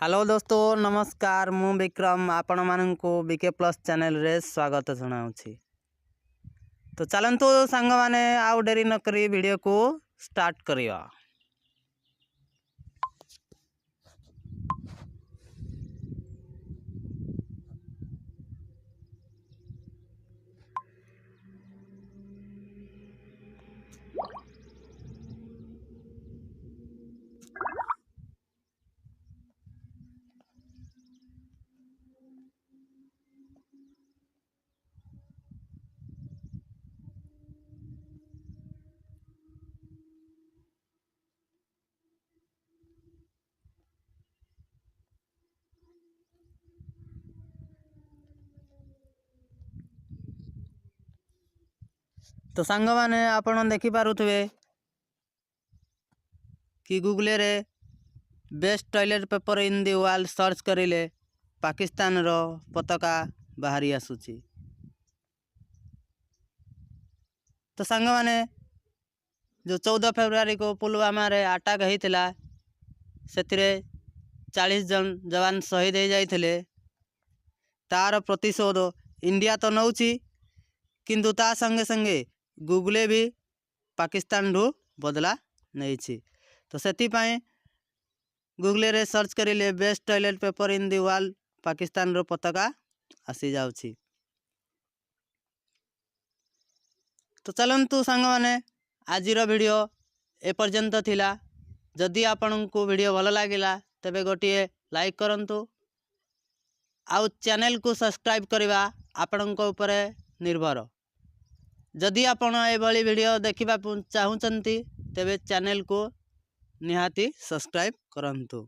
Hello दोस्तों नमस्कार मु विक्रम आपण मानू बीके प्लस चैनल रे स्वागत जनाऊँगी। तो चलतु सांग माने आउ डेरी नक वीडियो को स्टार्ट करिया। तो सांग माने आपण देखि पारुथबे कि गूगल रे best toilet paper in the world search करिले पाकिस्तान रो पताका बाहरी आसुची। तो सांग माने जो 14 फेब्रुआरी को पुलवामा रे अटैक होता से 40 जन जवान शहीद हो जाते तार प्रतिशोध इंडिया तो नौची किंतु ता संगे संगे गूगल भी पाकिस्तान रू बदला नहीं। तो से गूगल रे सर्च करिले best toilet paper in the world Pakistan रो पताका आसी जाउची। तो चलंतु सांग माने आजिर वीडियो ए पर्यंत थिला। जदि आपन को वीडियो भल लागिला तबे गोटिए लाइक करंतु आउ चैनल को सब्सक्राइब करवा आपण उपरे निर्भर। जदि आपण एभली वीडियो देखिबा चाहूचंती तेबे चैनल को निहाती सब्सक्राइब करंतु।